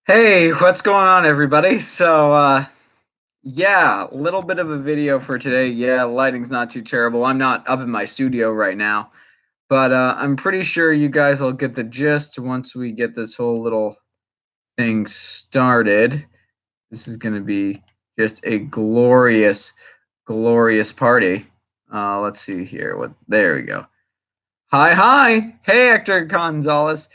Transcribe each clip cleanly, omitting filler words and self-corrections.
Hey, what's going on, everybody? Yeah, a little bit of a video for today. Yeah, lighting's not too terrible. I'm not up in my studio right now, but I'm pretty sure you guys will get the gist once we get this whole little thing started. This is gonna be just a glorious, glorious party. Let's see here. There we go. Hi, hi. Hey, Hector Gonzalez.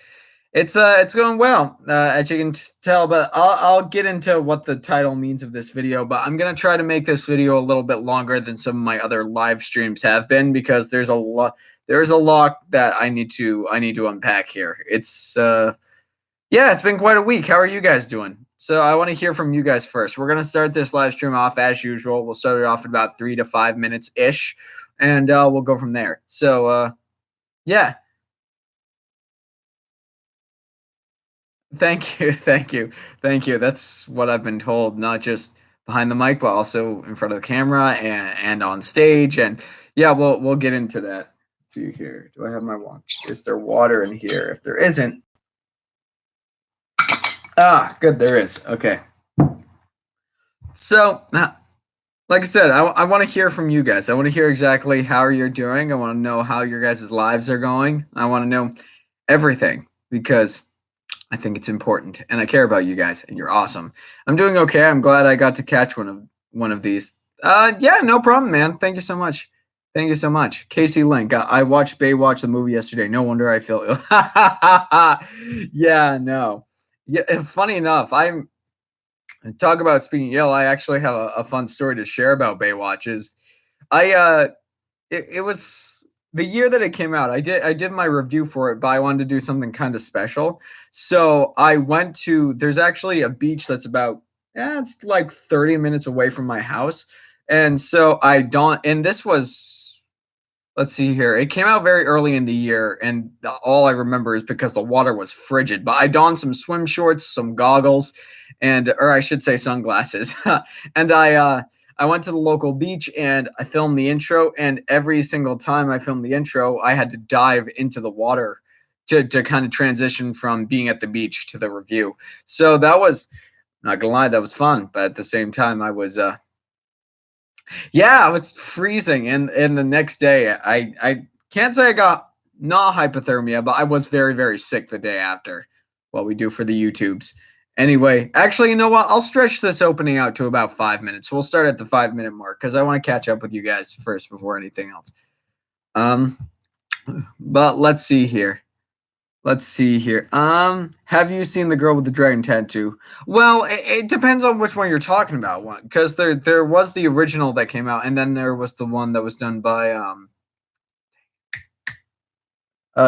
It's going well, as you can tell, but I'll get into what the title means of this video, but I'm gonna try to make this video a little bit longer than some of my other live streams have been because there's a lot that I need to unpack here. Yeah, it's been quite a week. How are you guys doing? So I want to hear from you guys first. We're gonna start this live stream off as usual. We'll start it off at about 3 to 5 minutes ish, and we'll go from there. Yeah. Thank you, thank you, thank you. That's what I've been told, not just behind the mic, but also in front of the camera and on stage. And yeah, we'll get into that. Let's see here. Do I have my water? Is there water in here? If there isn't, good, there is. Okay. So, like I said, I want to hear from you guys. I want to hear exactly how you're doing. I want to know how your guys' lives are going. I want to know everything because I think it's important, and I care about you guys, and you're awesome. I'm doing okay. I'm glad I got to catch one of these. Yeah, no problem, man. Thank you so much. Thank you so much, Casey Link. I watched Baywatch the movie yesterday. No wonder I feel ill. Yeah, no. Yeah, funny enough, I'm talk about speaking ill. I actually have a fun story to share about Baywatch. I it was the year that it came out. I did my review for it, but I wanted to do something kind of special. So I went to there's actually a beach that's about it's like 30 minutes away from my house. And so I don't and this was let's see here. It came out very early in the year, and all I remember is because the water was frigid. But I donned some swim shorts, some goggles, or I should say sunglasses. And I went to the local beach and I filmed the intro. And every single time I filmed the intro, I had to dive into the water to kind of transition from being at the beach to the review. So that was not gonna lie, that was fun. But at the same time, I was freezing, and the next day, I can't say I got not hypothermia, but I was very very sick the day after. What we do for the YouTubes. Anyway, actually, you know what? I'll stretch this opening out to about 5 minutes. We'll start at the 5 minute mark because I want to catch up with you guys first before anything else. Um, but let's see here. Let's see here. Have you seen the girl with the dragon tattoo? Well, it depends on which one you're talking about. One, because there was the original that came out, and then there was the one that was done by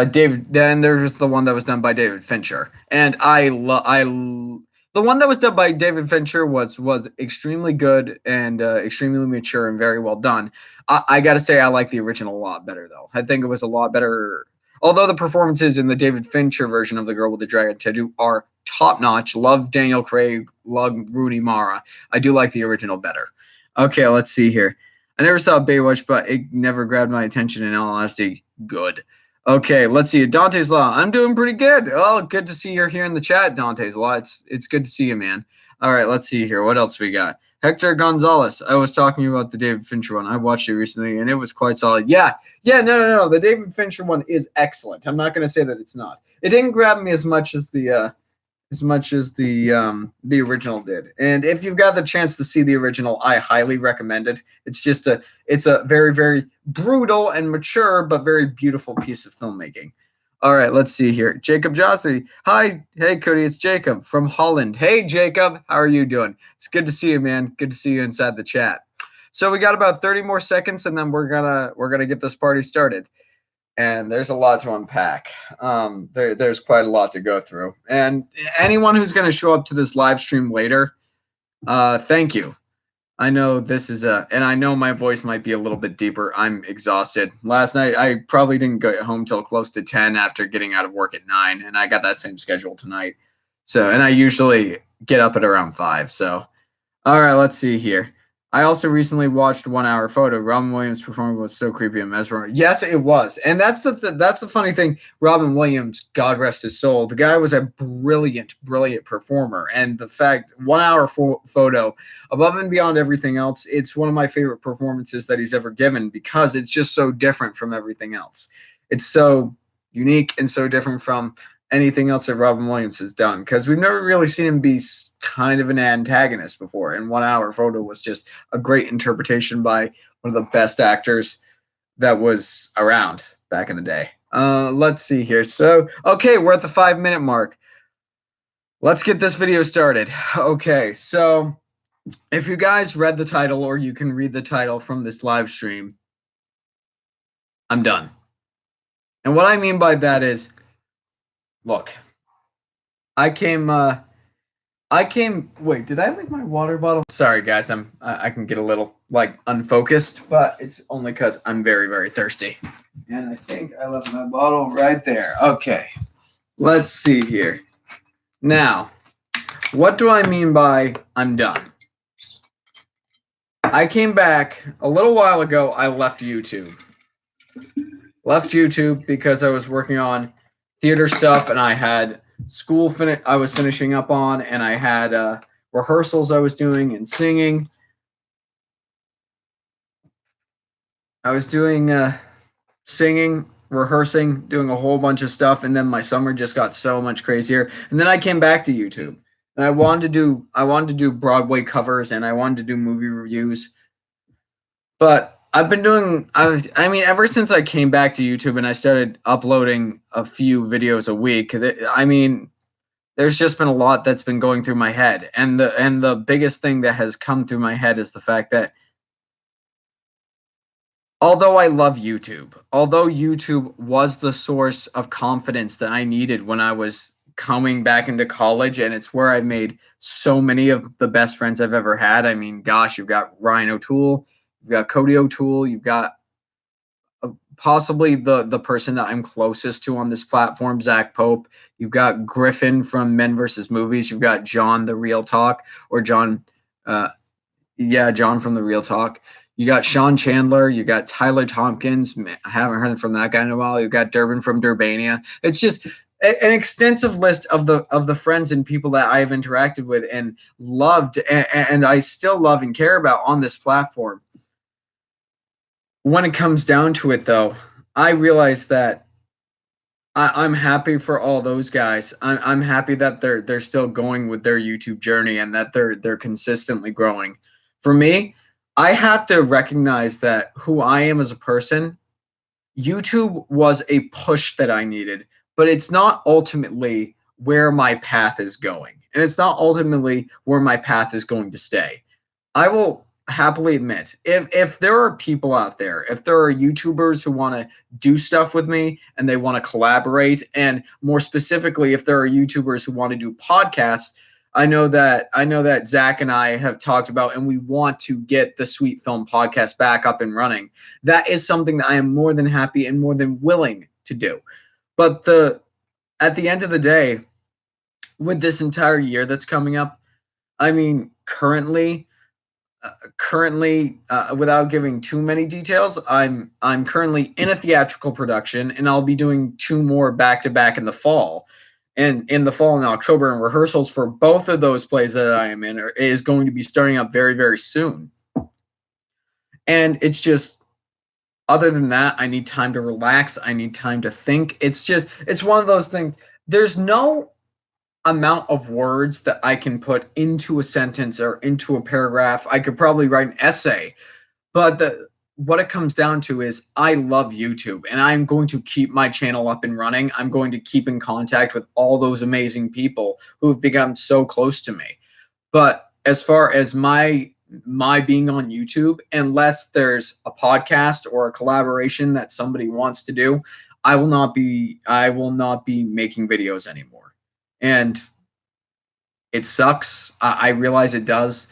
David. Then there's the one that was done by David Fincher, and the one that was done by David Fincher was extremely good and extremely mature and very well done. I got to say, I like the original a lot better, though. I think it was a lot better. Although the performances in the David Fincher version of The Girl with the Dragon Tattoo are top notch. Love Daniel Craig, love Rooney Mara. I do like the original better. Okay, let's see here. I never saw Baywatch, but it never grabbed my attention. In all honesty, good. Okay, let's see. Dante's Law. I'm doing pretty good. Oh, good to see you're here in the chat, Dante's Law. It's good to see you, man. All right, let's see here. What else we got? Hector Gonzalez. I was talking about the David Fincher one. I watched it recently, and it was quite solid. Yeah. No. The David Fincher one is excellent. I'm not going to say that it's not. It didn't grab me as much as the original did. And if you've got the chance to see the original, I highly recommend it. It's a very very brutal and mature but very beautiful piece of filmmaking. All right, let's see here. Jacob Jossi. Hi. Hey Cody, it's Jacob from Holland. Hey Jacob, how are you doing? It's good to see you, man. Good to see you inside the chat. So we got about 30 more seconds and then we're gonna get this party started. And there's a lot to unpack. There's quite a lot to go through. And anyone who's going to show up to this live stream later, thank you. I know this is and I know my voice might be a little bit deeper. I'm exhausted. Last night, I probably didn't get home till close to 10 after getting out of work at 9, and I got that same schedule tonight. And I usually get up at around 5. So, all right, let's see here. I also recently watched 1 Hour Photo. Robin Williams' performance was so creepy and mesmerizing. Yes, it was, and that's the funny thing. Robin Williams, God rest his soul, the guy was a brilliant performer, and the fact 1 Hour Photo, above and beyond everything else, it's one of my favorite performances that he's ever given because it's just so different from everything else. It's so unique and so different from anything else that Robin Williams has done because we've never really seen him be kind of an antagonist before. And 1 Hour Photo was just a great interpretation by one of the best actors that was around back in the day. Let's see here. So, okay, we're at the 5-minute mark. Let's get this video started. Okay, so if you guys read the title, or you can read the title from this live stream, I'm done. And what I mean by that is, look, I came, wait, did I leave my water bottle? Sorry guys, I can get a little like unfocused, but it's only because I'm very thirsty. And I think I left my bottle right there. Okay, let's see here. Now, what do I mean by I'm done? I came back a little while ago. I left YouTube. Left YouTube because I was working on theater stuff, and I had school I was finishing up on, and I had rehearsals I was doing and singing. I was doing singing, rehearsing, doing a whole bunch of stuff, and then my summer just got so much crazier. And then I came back to YouTube, and I wanted to do Broadway covers, and I wanted to do movie reviews. But I've been doing, I mean, ever since I came back to YouTube and I started uploading a few videos a week, I mean, there's just been a lot that's been going through my head. And the biggest thing that has come through my head is the fact that although I love YouTube, although YouTube was the source of confidence that I needed when I was coming back into college, and it's where I made so many of the best friends I've ever had. I mean, gosh, you've got Ryan O'Toole, you've got Cody O'Toole, you've got possibly the person that I'm closest to on this platform, Zach Pope. You've got Griffin from Men vs. Movies. You've got John the Real Talk, or John, John from the Real Talk. You got Sean Chandler. You got Tyler Tompkins. I haven't heard from that guy in a while. You got Durbin from Durbania. It's just an extensive list of the friends and people that I've interacted with and loved, and I still love and care about on this platform. When it comes down to it, though, I realize that I'm happy for all those guys. I'm happy that they're still going with their YouTube journey and that they're consistently growing. For me, I have to recognize that who I am as a person, YouTube was a push that I needed, but it's not ultimately where my path is going. And it's not ultimately where my path is going to stay. I will happily admit, if there are people out there, if there are YouTubers who want to do stuff with me and they want to collaborate, and more specifically, if there are YouTubers who want to do podcasts, I know that Zach and I have talked about, and we want to get the Sweet Film Podcast back up and running. That is something that I am more than happy and more than willing to do. But at the end of the day, with this entire year that's coming up, I mean, currently, without giving too many details, I'm currently in a theatrical production, and I'll be doing 2 more back-to-back in the fall. And in the fall and October, and rehearsals for both of those plays that I am in is going to be starting up very soon. And it's just, other than that, I need time to relax. I need time to think. It's one of those things. There's no amount of words that I can put into a sentence or into a paragraph. I could probably write an essay, but what it comes down to is I love YouTube, and I'm going to keep my channel up and running. I'm going to keep in contact with all those amazing people who have become so close to me. But as far as my being on YouTube, unless there's a podcast or a collaboration that somebody wants to do, I will not be making videos anymore. And it sucks. I realize it does,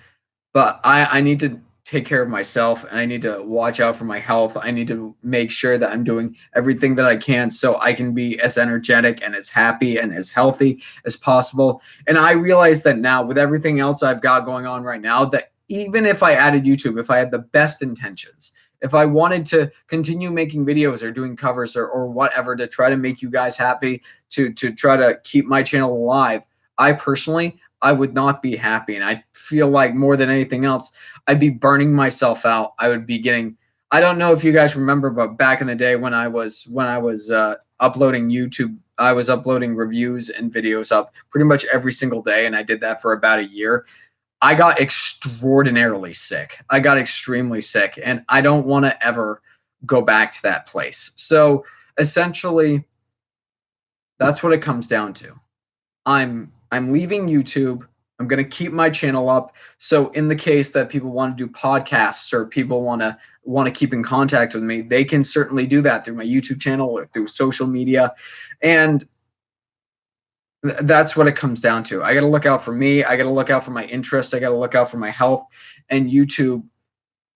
but I need to take care of myself, and I need to watch out for my health. I need to make sure that I'm doing everything that I can so I can be as energetic and as happy and as healthy as possible. And I realize that now, with everything else I've got going on right now, that even if I added YouTube, if I had the best intentions, if I wanted to continue making videos or doing covers or whatever to try to make you guys happy, to try to keep my channel alive, I would not be happy. And I feel like more than anything else, I'd be burning myself out. I would be getting, I don't know if you guys remember, but back in the day when I was uploading YouTube, I was uploading reviews and videos up pretty much every single day, and I did that for about a year. I got extraordinarily sick. I got extremely sick, and I don't want to ever go back to that place. So essentially, that's what it comes down to. I'm leaving YouTube. I'm going to keep my channel up. So in the case that people want to do podcasts or people want to keep in contact with me, they can certainly do that through my YouTube channel or through social media. And that's what it comes down to. I got to look out for me. I got to look out for my interest. I got to look out for my health. And YouTube,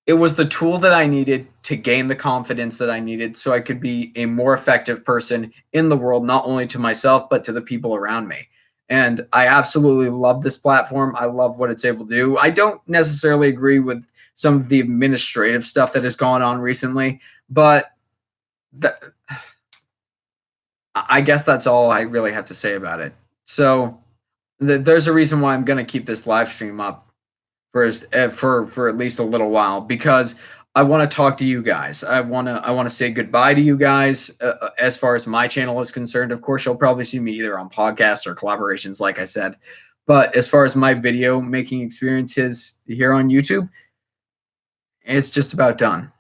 it was the tool that I needed to gain the confidence that I needed so I could be a more effective person in the world, not only to myself, but to the people around me. And I absolutely love this platform. I love what it's able to do. I don't necessarily agree with some of the administrative stuff that has gone on recently, but I guess that's all I really have to say about it. So there's a reason why I'm going to keep this live stream up for at least a little while, because I want to talk to you guys. I want to say goodbye to you guys. As far as my channel is concerned, of course, you'll probably see me either on podcasts or collaborations, like I said. But as far as my video making experiences here on YouTube, it's just about done.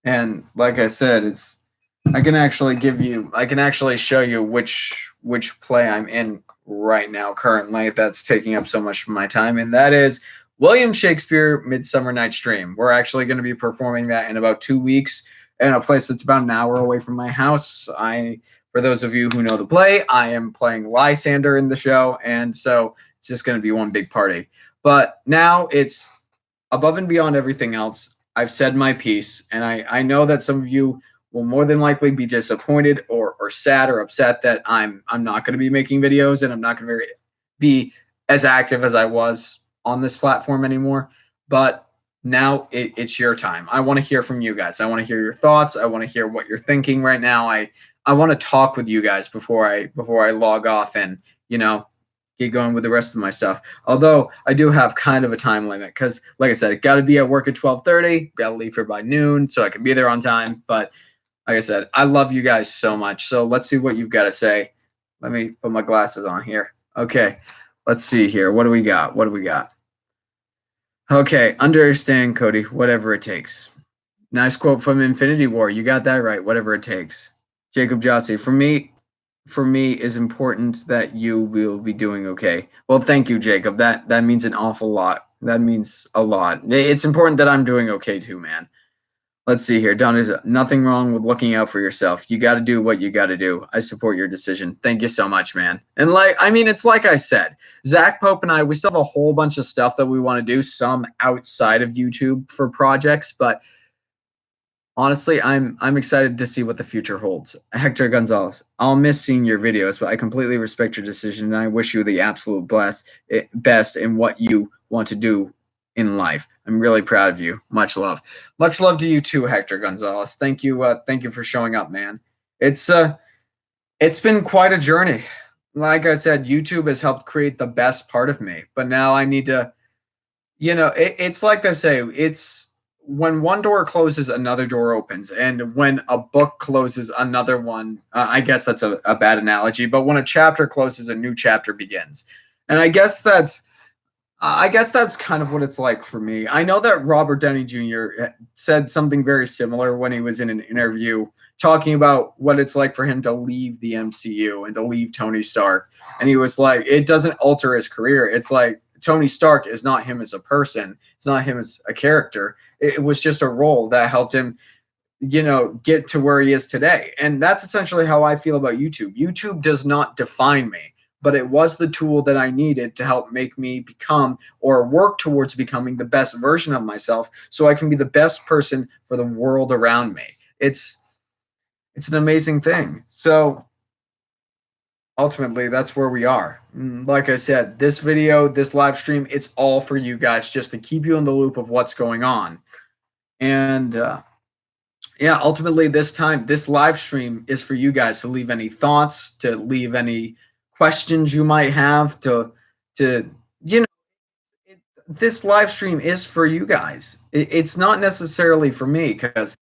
And like I said, I can actually show you which play I'm in right now currently that's taking up so much of my time, and that is William Shakespeare Midsummer Night's Dream. We're actually going to be performing that in about 2 weeks in a place that's about an hour away from my house. For those of you who know the play, I am playing Lysander in the show, and so it's just going to be one big party. But now it's above and beyond everything else. I've said my piece, and I know that some of you will more than likely be disappointed or sad or upset that I'm not going to be making videos and I'm not going to be as active as I was on this platform anymore. But now it's your time. I want to hear from you guys. I want to hear your thoughts. I want to hear what you're thinking right now. I want to talk with you guys before I log off and get going with the rest of my stuff. Although I do have kind of a time limit because, like I said, I got to be at work at 12:30. Got to leave here by noon so I can be there on time. But like I said, I love you guys so much. So let's see what you've got to say. Let me put my glasses on here. Okay, let's see here. What do we got? Okay, understand, Cody. Whatever it takes. Nice quote from Infinity War. You got that right. Whatever it takes. Jacob Jossi. For me is important that you will be doing okay. Well, thank you, Jacob. That means an awful lot. That means a lot. It's important that I'm doing okay too, man. Let's see here. Don, is nothing wrong with looking out for yourself. You got to do what you got to do. I support your decision. Thank you so much, man. And it's like I said, Zach Pope and I, we still have a whole bunch of stuff that we want to do, some outside of YouTube for projects, but honestly, I'm excited to see what the future holds. Hector Gonzalez, I'll miss seeing your videos, but I completely respect your decision, and I wish you the absolute best in what you want to do in life. I'm really proud of you. Much love. Much love to you too, Hector Gonzalez. Thank you for showing up, man. It's been quite a journey. Like I said, YouTube has helped create the best part of me, but now I need to, it's like they say, it's when one door closes, another door opens. And when a book closes, another one, I guess that's a bad analogy, but when a chapter closes, a new chapter begins. And I guess that's kind of what it's like for me. I know that Robert Downey Jr. said something very similar when he was in an interview talking about what it's like for him to leave the MCU and to leave Tony Stark. And he was like, it doesn't alter his career. It's like Tony Stark is not him as a person. It's not him as a character. It was just a role that helped him, get to where he is today. And that's essentially how I feel about YouTube. YouTube does not define me, but it was the tool that I needed to help make me become or work towards becoming the best version of myself so I can be the best person for the world around me. It's an amazing thing. So ultimately that's where we are. Like I said, this video, this live stream, it's all for you guys just to keep you in the loop of what's going on. And yeah, ultimately this time, this live stream is for you guys to leave any thoughts, to leave any questions you might have, to you know, this live stream is for you guys. It's not necessarily for me because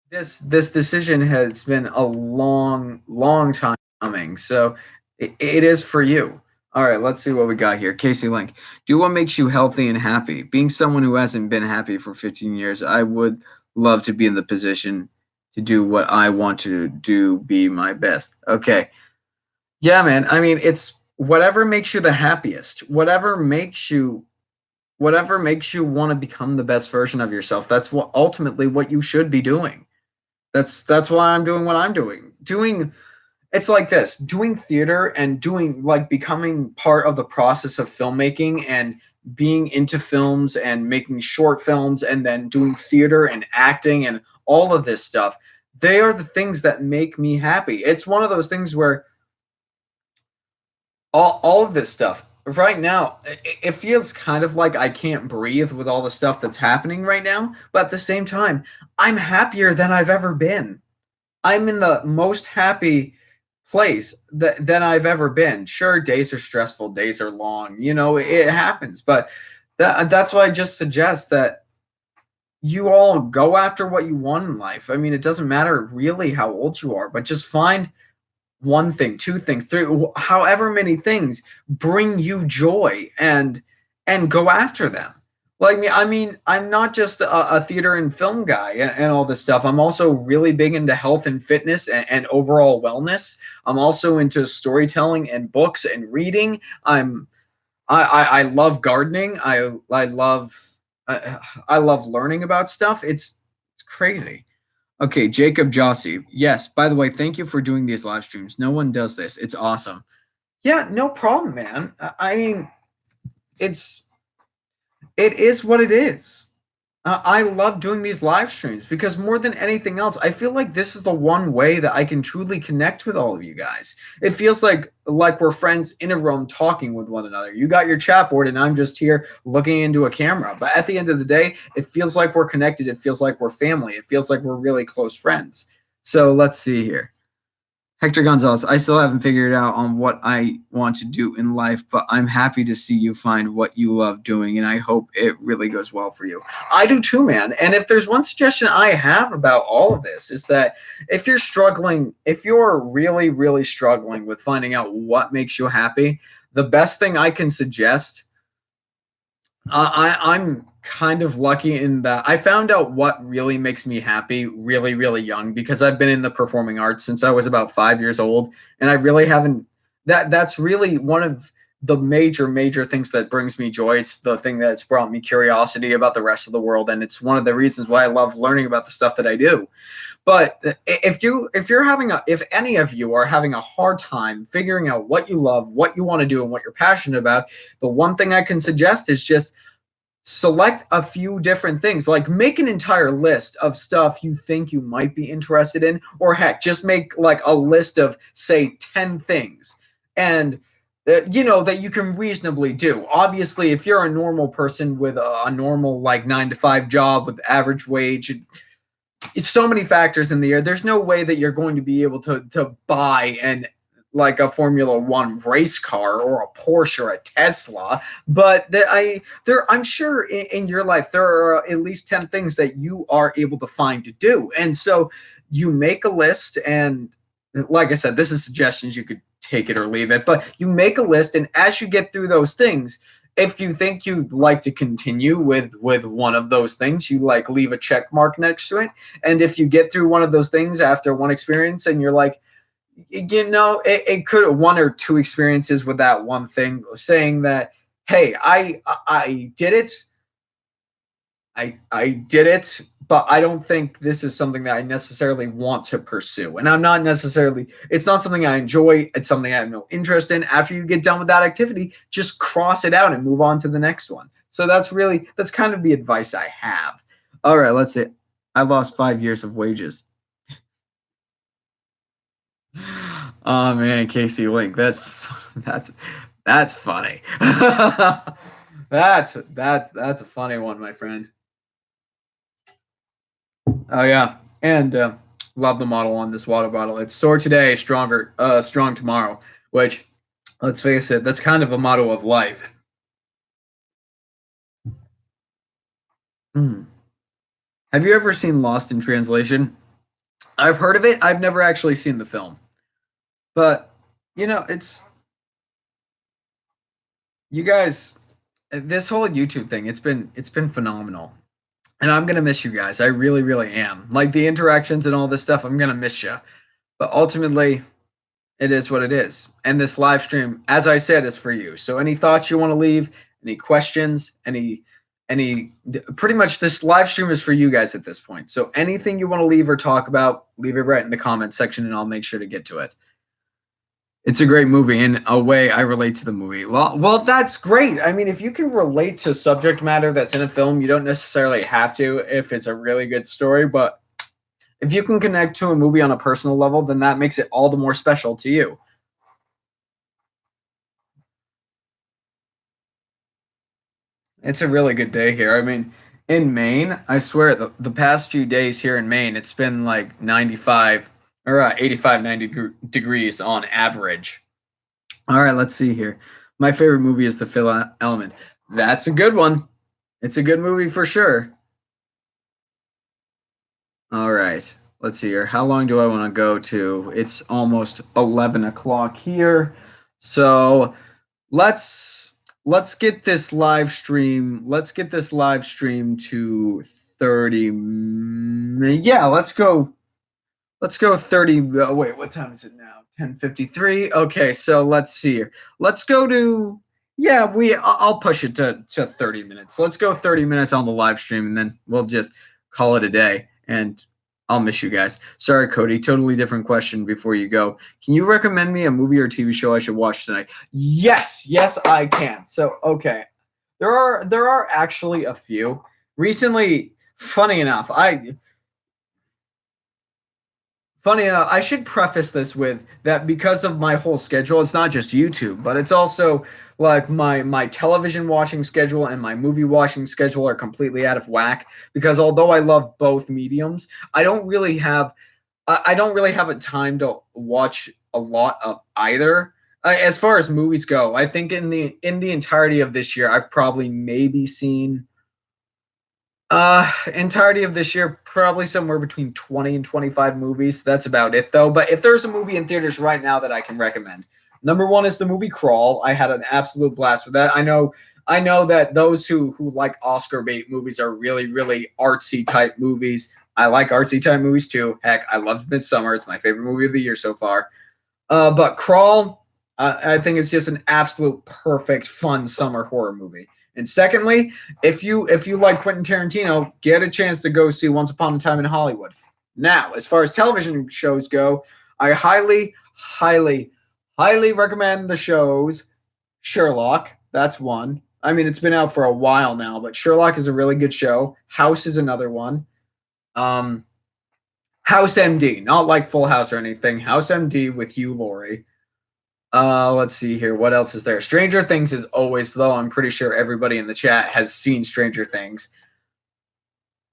this decision has been a long time coming. So it is for you. All right, let's see what we got here. Casey Link, do what makes you healthy and happy. Being someone who hasn't been happy for 15 years, I would love to be in the position to do what I want to do, be my best. Okay. Yeah, man. I mean, it's whatever makes you the happiest. Whatever makes you want to become the best version of yourself. That's what ultimately what you should be doing. That's why I'm doing what I'm doing. It's like this, doing theater and doing like becoming part of the process of filmmaking and being into films and making short films and then doing theater and acting and all of this stuff. They are the things that make me happy. It's one of those things where all of this stuff right now, it feels kind of like I can't breathe with all the stuff that's happening right now, but at the same time, I'm happier than I've ever been. I'm in the most happy place than I've ever been. Sure, days are stressful, days are long, it happens, but that's why I just suggest that you all go after what you want in life. I mean, it doesn't matter really how old you are, but just find one thing, two things, three, however many things bring you joy and go after them. Like me, I mean, I'm not just a theater and film guy and all this stuff. I'm also really big into health and fitness and overall wellness. I'm also into storytelling and books and reading. I love gardening. I love learning about stuff. It's crazy. Okay, Jacob Jossie. Yes, by the way, thank you for doing these live streams. No one does this. It's awesome. Yeah, no problem, man. I mean, it's it is what it is. I love doing these live streams because more than anything else, I feel like this is the one way that I can truly connect with all of you guys. It feels like we're friends in a room talking with one another. You got your chat board and I'm just here looking into a camera. But at the end of the day, it feels like we're connected. It feels like we're family. It feels like we're really close friends. So let's see here. Hector Gonzalez, I still haven't figured out on what I want to do in life, but I'm happy to see you find what you love doing, and I hope it really goes well for you. I do too, man. And if there's one suggestion I have about all of this, is that if you're struggling, if you're really, really struggling with finding out what makes you happy, the best thing I can suggest, I'm kind of lucky in that I found out what really makes me happy really, really young because I've been in the performing arts since I was about 5 years old, and I really haven't. That's really one of the major things that brings me joy. It's the thing that's brought me curiosity about the rest of the world, and it's one of the reasons why I love learning about the stuff that I do. But if any of you are having a hard time figuring out what you love, what you want to do, and what you're passionate about, the one thing I can suggest is just select a few different things, like make an entire list of stuff you think you might be interested in, or heck, just make like a list of say 10 things and that you can reasonably do. Obviously, if you're a normal person with a normal like 9 to 5 job with average wage, it's so many factors in the air. There's no way that you're going to be able to buy an like a Formula One race car or a Porsche or a Tesla, but I'm sure in your life there are at least 10 things that you are able to find to do. And so you make a list, and like I said, this is suggestions, you could take it or leave it, but you make a list, and as you get through those things, if you think you'd like to continue with one of those things, you like leave a check mark next to it. And if you get through one of those things after one experience and you're like, it could one or two experiences with that one thing saying that, hey, I did it. I did it, but I don't think this is something that I necessarily want to pursue. And it's not something I enjoy. It's something I have no interest in. After you get done with that activity, just cross it out and move on to the next one. So that's kind of the advice I have. All right, let's see. I lost 5 years of wages. Oh man, Casey Link. That's funny. That's a funny one, my friend. Oh yeah, and love the model on this water bottle. It's sore today, strong tomorrow. Which, let's face it, that's kind of a motto of life. Mm. Have you ever seen Lost in Translation? I've heard of it. I've never actually seen the film, but it's you guys. This whole YouTube thing, it's been phenomenal, and I'm gonna miss you guys. I really, really am. Like the interactions and all this stuff, I'm gonna miss you. But ultimately, it is what it is. And this live stream, as I said, is for you. So any thoughts you want to leave, any questions, pretty much this live stream is for you guys at this point. So anything you want to leave or talk about, leave it right in the comment section and I'll make sure to get to it. It's a great movie. In a way, I relate to the movie. Well, that's great. I mean, if you can relate to subject matter that's in a film, you don't necessarily have to if it's a really good story. But if you can connect to a movie on a personal level, then that makes it all the more special to you. It's a really good day here. I mean, in Maine, I swear the past few days here in Maine, it's been like 95 or 85, 90 degrees on average. All right, let's see here. My favorite movie is The Fifth Element. That's a good one. It's a good movie for sure. All right, let's see here. How long do I want to go to? It's almost 11 o'clock here. So let's get this live stream. Let's get this live stream to 30. Yeah, let's go. Let's go 30. Wait, what time is it now? 10:53. Okay, so let's see here. Let's go to. Yeah, I'll push it to 30 minutes. Let's go 30 minutes on the live stream, and then we'll just call it a day. And I'll miss you guys. Sorry, Cody. Totally different question before you go. Can you recommend me a movie or TV show I should watch tonight? Yes, I can. So, okay. There are actually a few. Recently, funny enough, I should preface this with that because of my whole schedule, it's not just YouTube, but it's also like my television watching schedule and my movie watching schedule are completely out of whack because although I love both mediums, I don't really have a time to watch a lot of either. As far as movies go, I think in the entirety of this year, I've probably maybe seen entirety of this year, probably somewhere between 20 and 25 movies. That's about it though. But if there's a movie in theaters right now that I can recommend, number one is the movie Crawl. I had an absolute blast with that. I know that those who like Oscar bait movies are really, really artsy type movies. I like artsy type movies too. Heck, I love Midsummer. It's my favorite movie of the year so far. But Crawl, I think it's just an absolute perfect, fun summer horror movie. And secondly, if you like Quentin Tarantino, get a chance to go see Once Upon a Time in Hollywood. Now, as far as television shows go, I highly, highly, highly recommend the shows Sherlock. That's one. I mean, it's been out for a while now, but Sherlock is a really good show. House is another one. Um, House MD, not like Full House or anything. House MD with Hugh Laurie. Let's see here. What else is there? Stranger Things is always, though I'm pretty sure everybody in the chat has seen Stranger Things.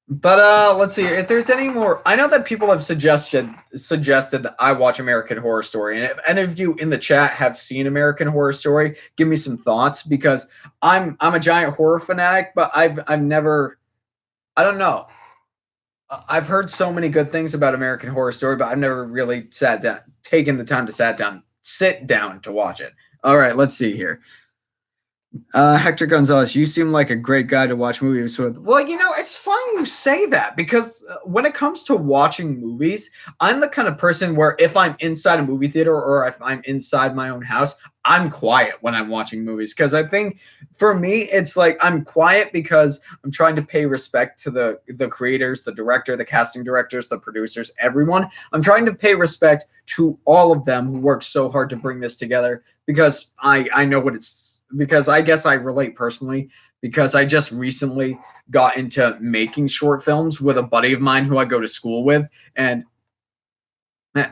But let's see if there's any more. I know that people have suggested that I watch American Horror Story, and if any of you in the chat have seen American Horror Story, give me some thoughts because I'm a giant horror fanatic, but I've never. I don't know. I've heard so many good things about American Horror Story, but I've never really taken the time to sit down to watch it. All right, let's see here. Hector Gonzalez, you seem like a great guy to watch movies with. Well, it's funny you say that because when it comes to watching movies, I'm the kind of person where if I'm inside a movie theater or if I'm inside my own house, I'm quiet when I'm watching movies because I think for me, it's like I'm quiet because I'm trying to pay respect to the creators, the director, the casting directors, the producers, everyone. I'm trying to pay respect to all of them who worked so hard to bring this together because I know what it's because I guess I relate personally because I just recently got into making short films with a buddy of mine who I go to school with. And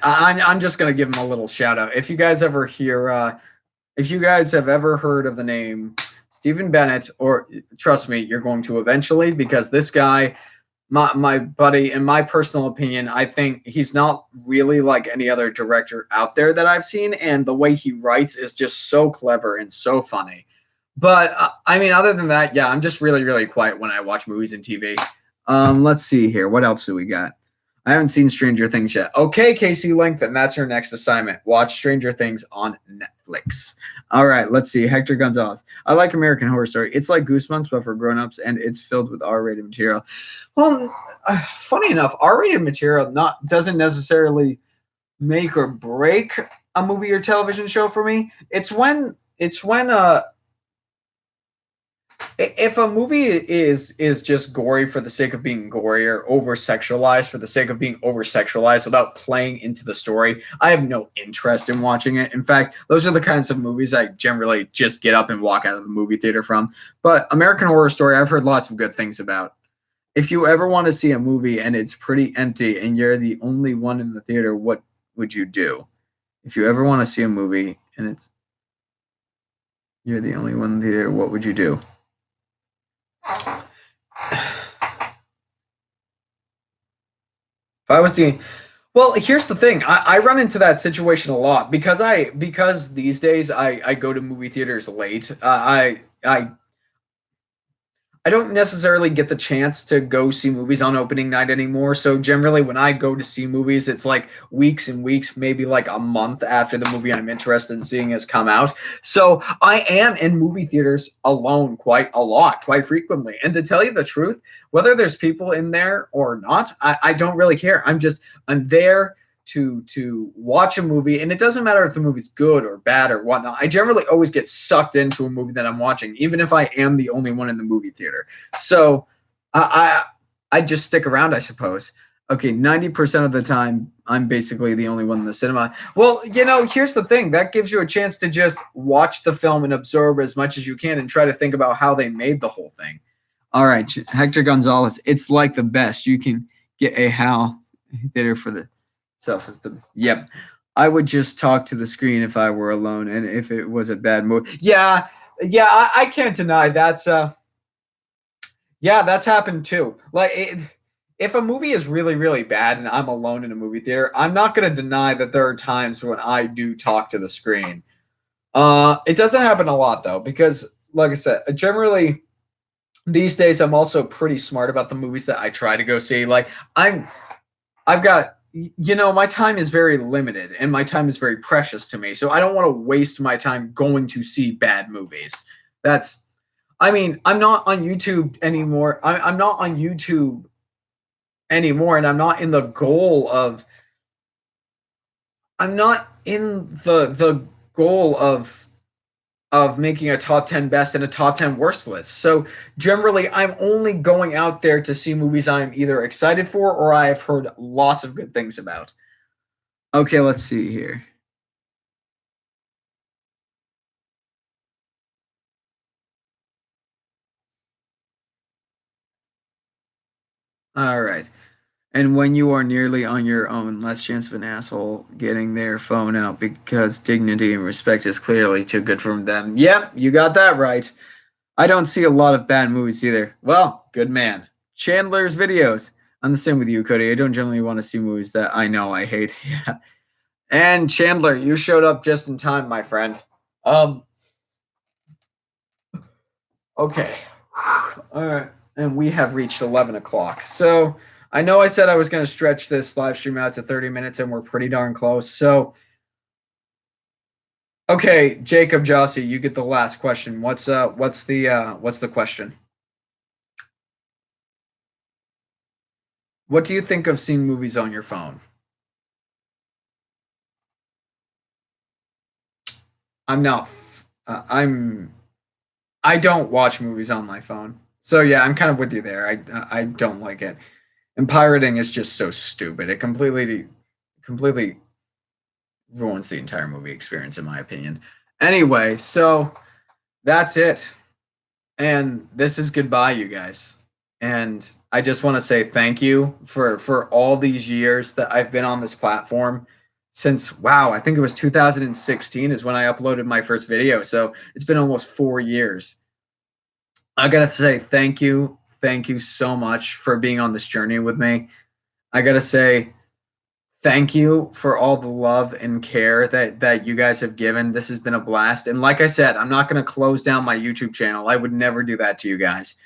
I'm just gonna give him a little shout out. If you guys ever hear, if you guys have ever heard of the name Stephen Bennett, or trust me, you're going to eventually, because this guy, my buddy, in my personal opinion, I think he's not really like any other director out there that I've seen, and the way he writes is just so clever and so funny. But I mean, other than that, yeah, I'm just really, really quiet when I watch movies and TV. Let's see here. What else do we got? I haven't seen Stranger Things yet. Okay, Casey Langton, that's her next assignment. Watch Stranger Things on Netflix. All right, let's see. Hector Gonzalez. I like American Horror Story. It's like Goosebumps, but for grown-ups, and it's filled with R-rated material. Well, funny enough, R-rated material not doesn't necessarily make or break a movie or television show for me. It's when if a movie is just gory for the sake of being gory, or over sexualized for the sake of being over sexualized without playing into the story, I have no interest in watching it. In fact, those are the kinds of movies I generally just get up and walk out of the movie theater from. But American Horror Story, I've heard lots of good things about. If you ever want to see a movie and it's pretty empty and you're the only one in the theater, what would you do? If you ever want to see a movie and it's you're the only one in the theater, what would you do? If I was the Well, here's the thing. I run into that situation a lot because these days I go to movie theaters late. I don't necessarily get the chance to go see movies on opening night anymore. So generally, when I go to see movies, it's like weeks and weeks, maybe like a month after the movie I'm interested in seeing has come out. So I am in movie theaters alone quite a lot, quite frequently. And to tell you the truth, whether there's people in there or not, I don't really care. I'm there to watch a movie, and it doesn't matter if the movie's good or bad or whatnot. I generally always get sucked into a movie that I'm watching, even if I am the only one in the movie theater. So I just stick around, I suppose. Okay, 90% of the time I'm basically the only one in the cinema. Well, here's the thing. That gives you a chance to just watch the film and absorb as much as you can and try to think about how they made the whole thing. All right, Hector Gonzalez. It's like the best. You can get a HAL theater for the self-esteem. Yep. I would just talk to the screen if I were alone, and if it was a bad movie. Yeah, I can't deny that's happened too. If a movie is really, really bad and I'm alone in a movie theater, I'm not going to deny that there are times when I do talk to the screen. It doesn't happen a lot though, because like I said, generally these days I'm also pretty smart about the movies that I try to go see. I've got my time is very limited and my time is very precious to me. So I don't want to waste my time going to see bad movies. That's I mean, I'm not on YouTube anymore. I'm not on YouTube anymore, and I'm not in the goal of making a top 10 best and a top 10 worst list. So generally, I'm only going out there to see movies I'm either excited for or I've heard lots of good things about. Okay, let's see here. All right. And when you are nearly on your own, less chance of an asshole getting their phone out because dignity and respect is clearly too good for them. Yep, you got that right. I don't see a lot of bad movies either. Well, good man. Chandler's videos. I'm the same with you, Cody. I don't generally want to see movies that I know I hate. Yeah. And Chandler, you showed up just in time, my friend. Um, okay. All right. And we have reached 11 o'clock. So I know I said I was going to stretch this live stream out to 30 minutes, and we're pretty darn close. So, okay, Jacob Jossie, you get the last question. What's the question? What do you think of seeing movies on your phone? I'm not. I'm. I don't watch movies on my phone. So yeah, I'm kind of with you there. I don't like it. And pirating is just so stupid. It completely ruins the entire movie experience, in my opinion. Anyway, so that's it. And this is goodbye, you guys. And I just want to say thank you for all these years that I've been on this platform. since, wow, I think it was 2016 is when I uploaded my first video. So it's been almost 4 years. I gotta say thank you so much for being on this journey with me. I gotta say thank you for all the love and care that you guys have given. This has been a blast. And like I said, I'm not gonna close down my YouTube channel. I would never do that to you guys.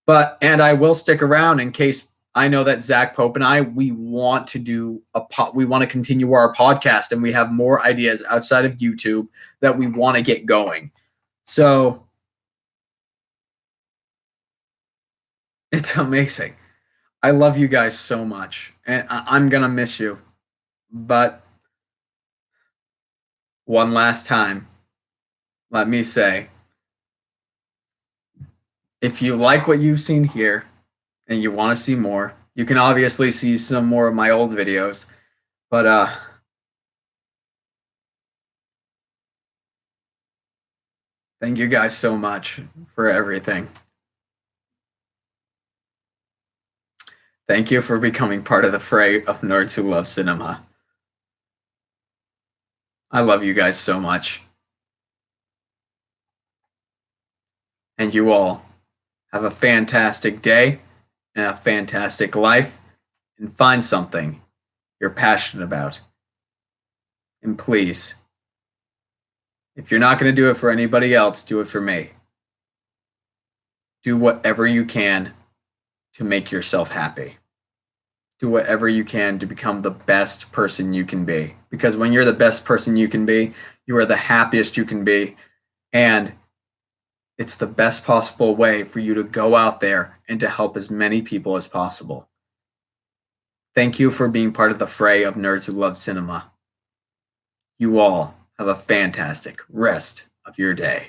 And I will stick around in case I know that Zach Pope and we want to do we want to continue our podcast, and we have more ideas outside of YouTube that we want to get going. So it's amazing. I love you guys so much, and I'm going to miss you. But one last time, let me say, if you like what you've seen here and you want to see more, you can obviously see some more of my old videos. But thank you guys so much for everything. Thank you for becoming part of the fray of nerds who love cinema. I love you guys so much. And you all have a fantastic day and a fantastic life, and find something you're passionate about. And please, if you're not going to do it for anybody else, do it for me. Do whatever you can to make yourself happy. Do whatever you can to become the best person you can be. Because when you're the best person you can be, you are the happiest you can be. And it's the best possible way for you to go out there and to help as many people as possible. Thank you for being part of the fray of nerds who love cinema. You all have a fantastic rest of your day.